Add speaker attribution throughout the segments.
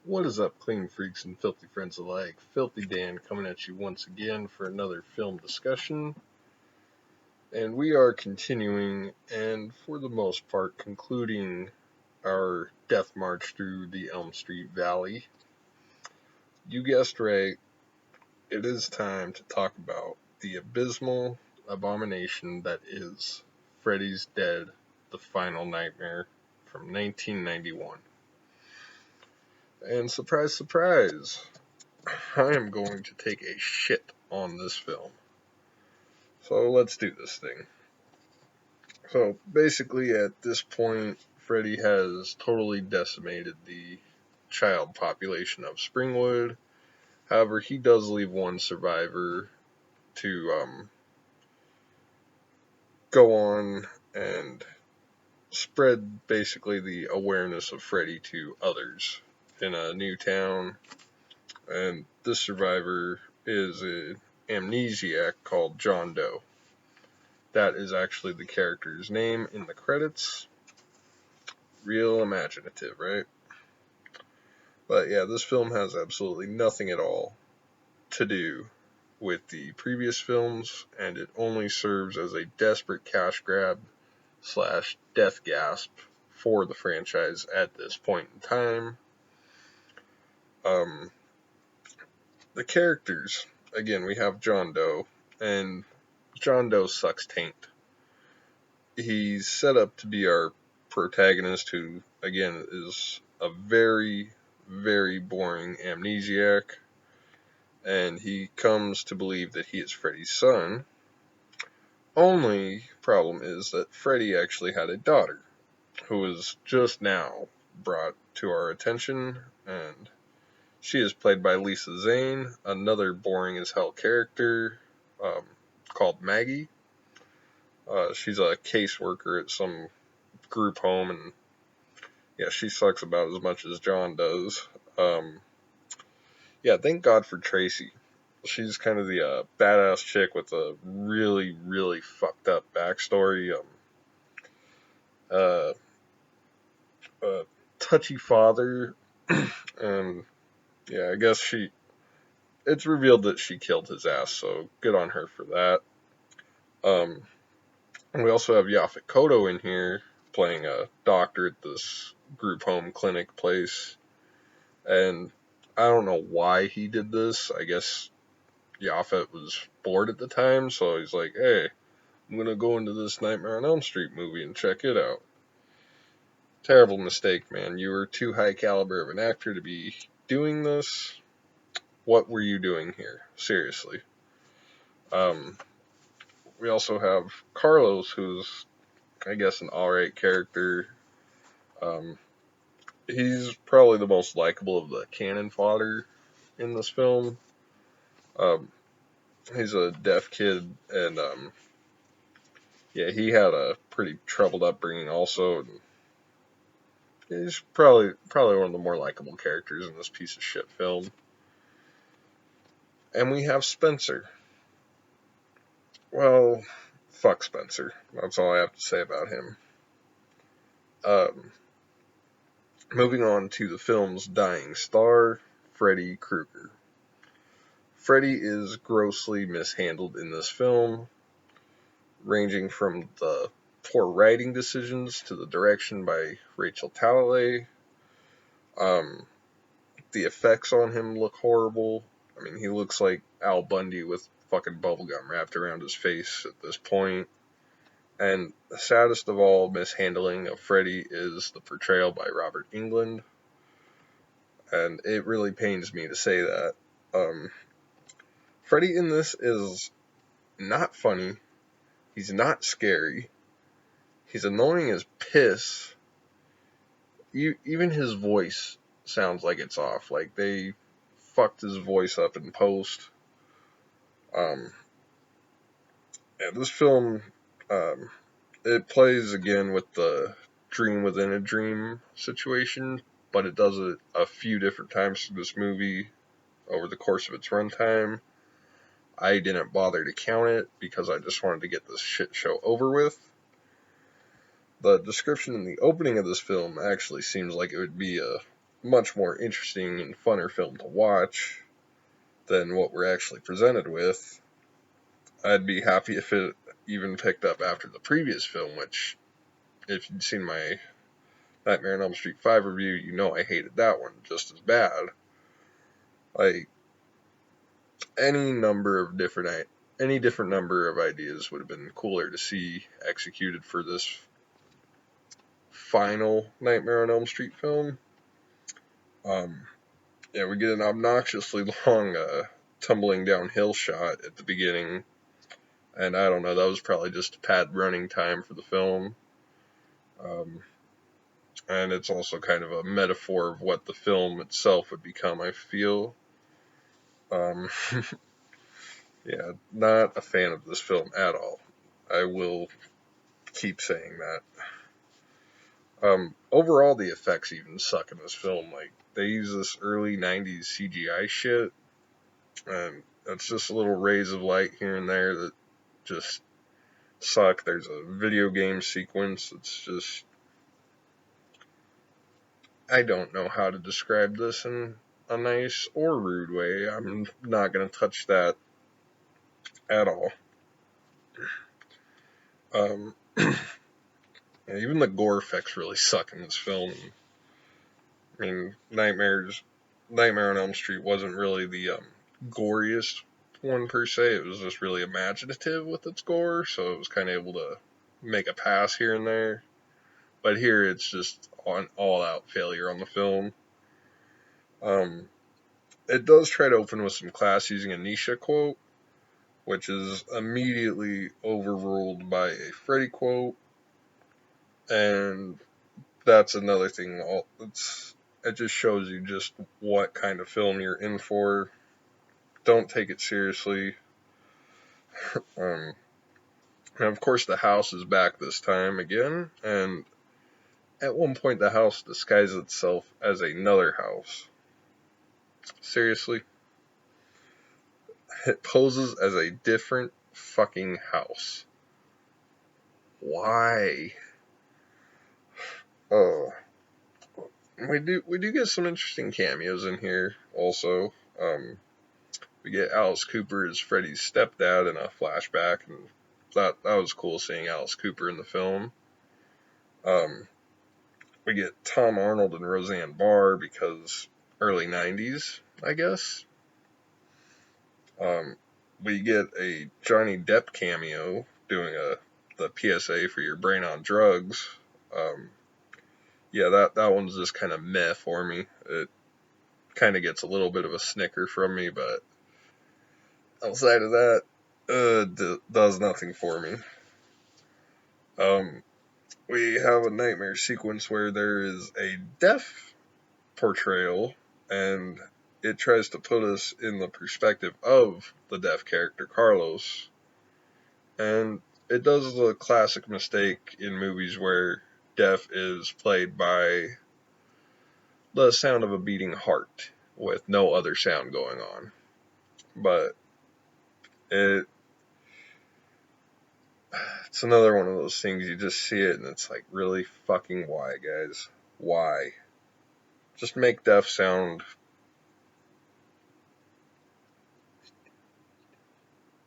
Speaker 1: What is up, clean freaks and filthy friends alike? Filthy Dan coming at you once again for another film discussion. And we are continuing and, for the most part, concluding our death march through the Elm Street Valley. You guessed right, it is time to talk about the abysmal abomination that is Freddy's Dead, the Final Nightmare from 1991. And surprise, surprise, I am going to take a shit on this film. So let's do this thing. So basically, at this point, Freddy has totally decimated the child population of Springwood. However, he does leave one survivor to go on and spread basically the awareness of Freddy to others in a new town. And this survivor is an amnesiac called John Doe. That is actually the character's name in the credits. Real imaginative, right? But yeah, this film has absolutely nothing at all to do with the previous films, and it only serves as a desperate cash grab / death gasp for the franchise at this point in time. The characters, again, we have John Doe, and John Doe sucks taint. He's set up to be our protagonist, who, again, is a very, very boring amnesiac, and he comes to believe that he is Freddy's son. Only problem is that Freddy actually had a daughter, who was just now brought to our attention, and she is played by Lisa Zane, another boring as hell character called Maggie. She's a caseworker at some group home, and yeah, she sucks about as much as John does. Yeah, thank God for Tracy. She's kind of the badass chick with a really, really fucked up backstory. A touchy father, and yeah, I guess it's revealed that she killed his ass, so good on her for that. We also have Yaphet Kotto in here, playing a doctor at this group home clinic place, and I don't know why he did this. I guess Yaphet was bored at the time, so he's like, hey, I'm going to go into this Nightmare on Elm Street movie and check it out. Terrible mistake, man. You were too high caliber of an actor to be doing this. What were you doing here? Seriously. We also have Carlos, who's, I guess, an alright character. He's probably the most likable of the cannon fodder in this film. He's a deaf kid, and yeah, he had a pretty troubled upbringing also. And he's probably one of the more likable characters in this piece of shit film. And we have Spencer. Well, fuck Spencer. That's all I have to say about him. Moving on to the film's dying star, Freddy Krueger. Freddy is grossly mishandled in this film, ranging from the poor writing decisions to the direction by Rachel Talalay. The effects on him look horrible. I mean, he looks like Al Bundy with fucking bubblegum wrapped around his face at this point. And the saddest of all mishandling of Freddy is the portrayal by Robert Englund. And it really pains me to say that. Freddy in this is not funny. He's not scary. He's annoying as piss. Even his voice sounds like it's off. Like they fucked his voice up in post. Yeah, this film, it plays again with the dream within a dream situation, but it does it a few different times through this movie over the course of its runtime. I didn't bother to count it because I just wanted to get this shit show over with. The description in the opening of this film actually seems like it would be a much more interesting and funner film to watch than what we're actually presented with. I'd be happy if it even picked up after the previous film, which, if you'd seen my Nightmare on Elm Street 5 review, you know I hated that one just as bad. Like, any different number of ideas would have been cooler to see executed for this final Nightmare on Elm Street film. Yeah, we get an obnoxiously long tumbling downhill shot at the beginning, and I don't know, that was probably just to pad running time for the film. And it's also kind of a metaphor of what the film itself would become, I feel. Um, yeah, not a fan of this film at all. I will keep saying that. Overall, the effects even suck in this film. Like, they use this early 90s CGI shit, and it's just little rays of light here and there that just suck. There's a video game sequence. It's just, I don't know how to describe this in a nice or rude way. I'm not going to touch that at all. Even the gore effects really suck in this film. I mean, Nightmare on Elm Street wasn't really the goriest one per se. It was just really imaginative with its gore, so it was kind of able to make a pass here and there. But here it's just an all-out failure on the film. It does try to open with some class using a Nisha quote, which is immediately overruled by a Freddy quote, and that's another thing. It just shows you just what kind of film you're in for. Don't take it seriously. And of course, the house is back this time again, and at one point, the house disguises itself as another house. Seriously? It poses as a different fucking house. Why? Oh. We do get some interesting cameos in here also. We get Alice Cooper as Freddy's stepdad in a flashback, and that was cool seeing Alice Cooper in the film. We get Tom Arnold and Roseanne Barr because early 90s, I guess. We get a Johnny Depp cameo doing the PSA for your brain on drugs. Yeah, that one's just kind of meh for me. It kind of gets a little bit of a snicker from me, but outside of that, does nothing for me. We have a nightmare sequence where there is a deaf portrayal, and it tries to put us in the perspective of the deaf character Carlos, and it does the classic mistake in movies where deaf is played by the sound of a beating heart with no other sound going on. But it's another one of those things, you just see it and it's like, really fucking why, guys? Why? Just make deaf sound.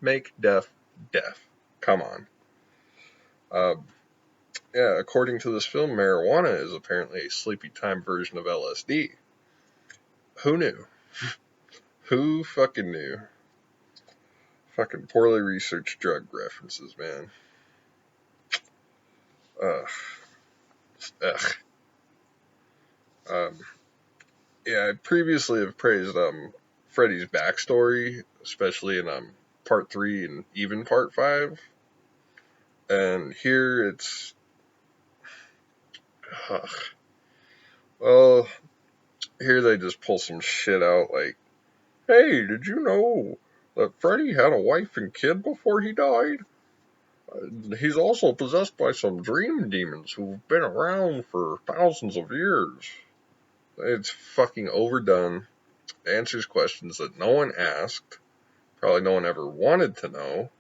Speaker 1: Make deaf deaf. Come on. Yeah, according to this film, marijuana is apparently a sleepy time version of LSD. Who knew? Who fucking knew? Fucking poorly researched drug references, man. Ugh. Ugh. Yeah, I previously have praised Freddy's backstory, especially in part 3 and even part 5. And here it's... Ugh. Well, here they just pull some shit out like, hey, did you know that Freddy had a wife and kid before he died? He's also possessed by some dream demons who've been around for thousands of years. It's fucking overdone. Answers questions that no one asked, probably no one ever wanted to know,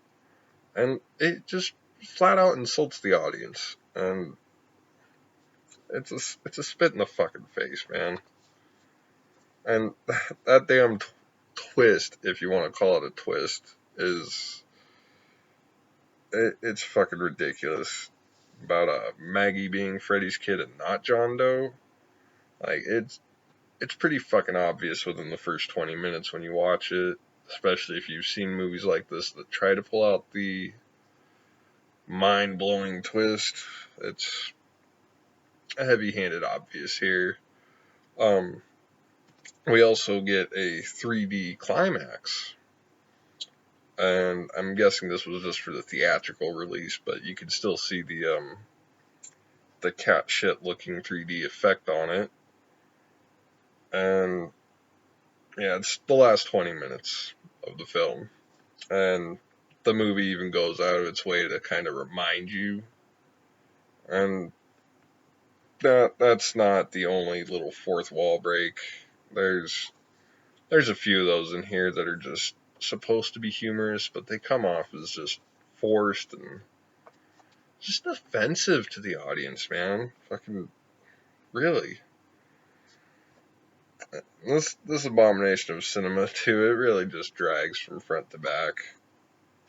Speaker 1: and it just flat out insults the audience. And it's a spit in the fucking face, man. And that damn twist, if you want to call it a twist, it's fucking ridiculous. About Maggie being Freddy's kid and not John Doe. Like, it's pretty fucking obvious within the first 20 minutes when you watch it, especially if you've seen movies like this that try to pull out the mind-blowing twist. It's heavy-handed obvious here. We also get a 3D climax, and I'm guessing this was just for the theatrical release, but you can still see the cat shit looking 3D effect on it. And yeah, it's the last 20 minutes of the film, and the movie even goes out of its way to kind of remind you. And that's not the only little fourth wall break. There's a few of those in here that are just supposed to be humorous, but they come off as just forced and just offensive to the audience, man. Fucking really. This abomination of cinema too, it really just drags from front to back.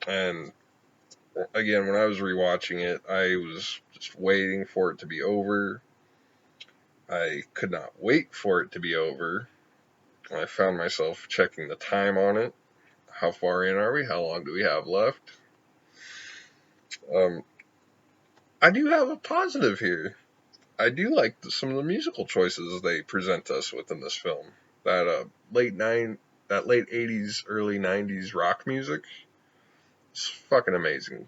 Speaker 1: And again, when I was rewatching it, I was just waiting for it to be over. I could not wait for it to be over. I found myself checking the time on it. How far in are we? How long do we have left? Um, I do have a positive here. I do like some of the musical choices they present us with in this film. That that late '80s, early '90s rock music is fucking amazing.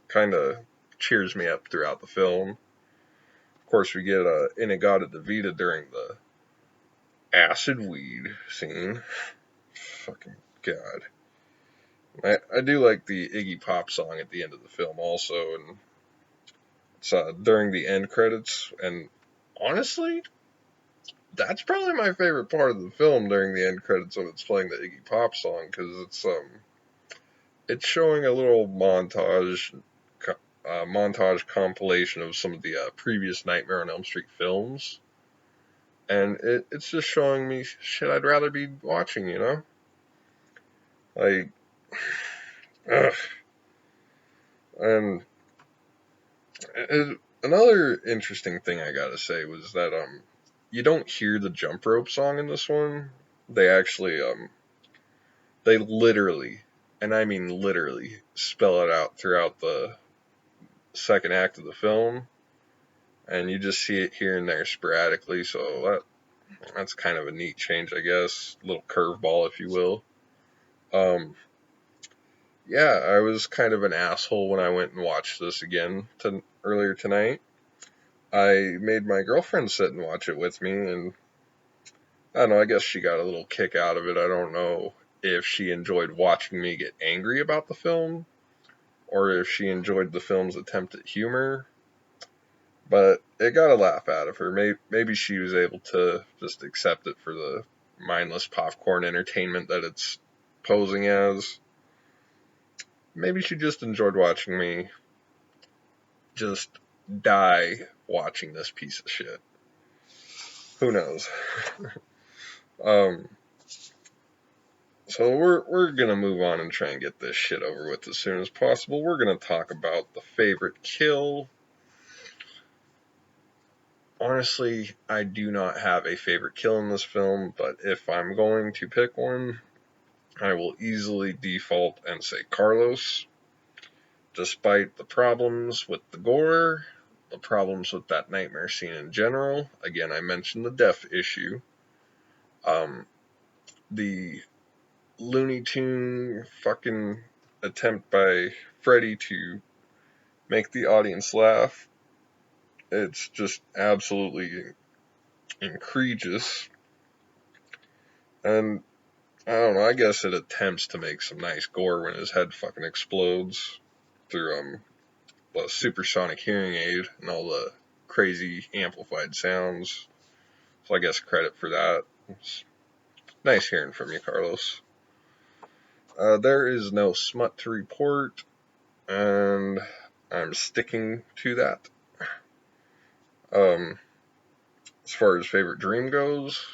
Speaker 1: Kind of cheers me up throughout the film. Of course, we get Inagata Devita during the acid weed scene. Fucking god. I do like the Iggy Pop song at the end of the film also, and it's during the end credits. And honestly, that's probably my favorite part of the film during the end credits when it's playing the Iggy Pop song, because it's showing a little montage compilation of some of the previous Nightmare on Elm Street films, and it's just showing me shit I'd rather be watching, you know? Like, ugh. And another interesting thing I gotta say was that you don't hear the jump rope song in this one. They actually they literally, and I mean literally, spell it out throughout the second act of the film, and you just see it here and there sporadically. So that's kind of a neat change, I guess, a little curveball, if you will. Yeah, I was kind of an asshole when I went and watched this again earlier tonight. I made my girlfriend sit and watch it with me, and I don't know, I guess she got a little kick out of it. I don't know if she enjoyed watching me get angry about the film, or if she enjoyed the film's attempt at humor, but it got a laugh out of her. Maybe she was able to just accept it for the mindless popcorn entertainment that it's posing as. Maybe she just enjoyed watching me just die watching this piece of shit. Who knows? um, so we're gonna move on and try and get this shit over with as soon as possible. We're gonna talk about the favorite kill. Honestly, I do not have a favorite kill in this film, but if I'm going to pick one, I will easily default and say Carlos. Despite the problems with the gore, the problems with that nightmare scene in general, again, I mentioned the death issue, the Looney Tune fucking attempt by Freddy to make the audience laugh, it's just absolutely egregious. And I don't know, I guess it attempts to make some nice gore when his head fucking explodes through the supersonic hearing aid and all the crazy amplified sounds. So I guess credit for that. It's nice hearing from you, Carlos. There is no smut to report, and I'm sticking to that. As far as favorite dream goes,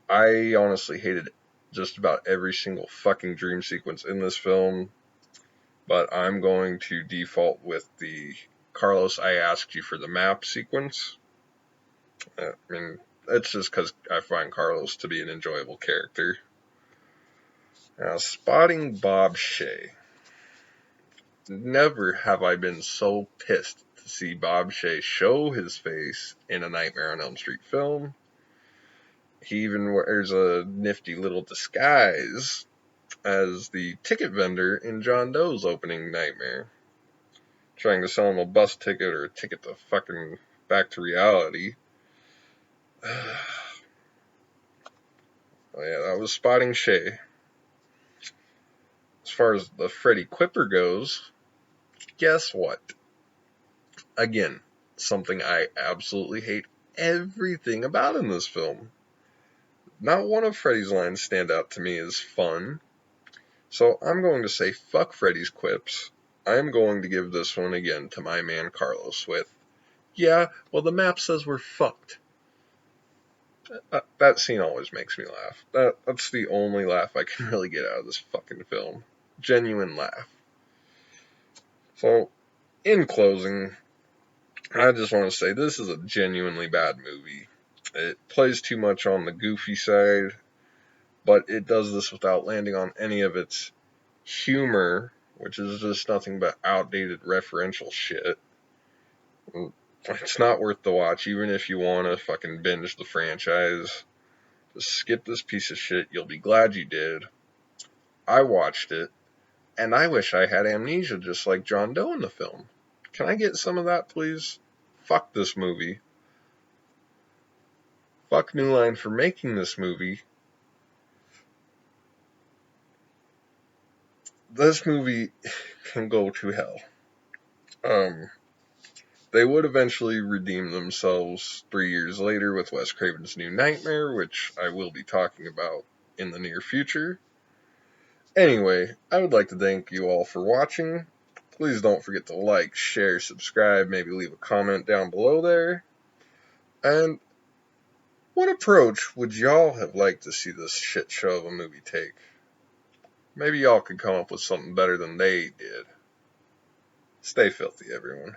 Speaker 1: I honestly hated just about every single fucking dream sequence in this film, but I'm going to default with the Carlos, I asked you for the map sequence. I mean, it's just because I find Carlos to be an enjoyable character. Now, spotting Bob Shay. Never have I been so pissed to see Bob Shay show his face in a Nightmare on Elm Street film. He even wears a nifty little disguise as the ticket vendor in John Doe's opening Nightmare, trying to sell him a bus ticket or a ticket to fucking back to reality. Oh yeah, that was spotting Shay. As far as the Freddy Quipper goes, guess what? Again, something I absolutely hate everything about in this film. Not one of Freddy's lines stand out to me as fun, so I'm going to say fuck Freddy's quips. I'm going to give this one again to my man Carlos with, yeah, well the map says we're fucked. That scene always makes me laugh. That's the only laugh I can really get out of this fucking film. Genuine laugh. So, in closing, I just want to say this is a genuinely bad movie. It plays too much on the goofy side, but it does this without landing on any of its humor, which is just nothing but outdated referential shit. It's not worth the watch, even if you want to fucking binge the franchise. Just skip this piece of shit. You'll be glad you did. I watched it, and I wish I had amnesia just like John Doe in the film. Can I get some of that, please? Fuck this movie. Fuck New Line for making this movie. This movie can go to hell. They would eventually redeem themselves 3 years later with Wes Craven's New Nightmare, which I will be talking about in the near future. Anyway, I would like to thank you all for watching. Please don't forget to like, share, subscribe, maybe leave a comment down below there. And what approach would y'all have liked to see this shit show of a movie take? Maybe y'all could come up with something better than they did. Stay filthy, everyone.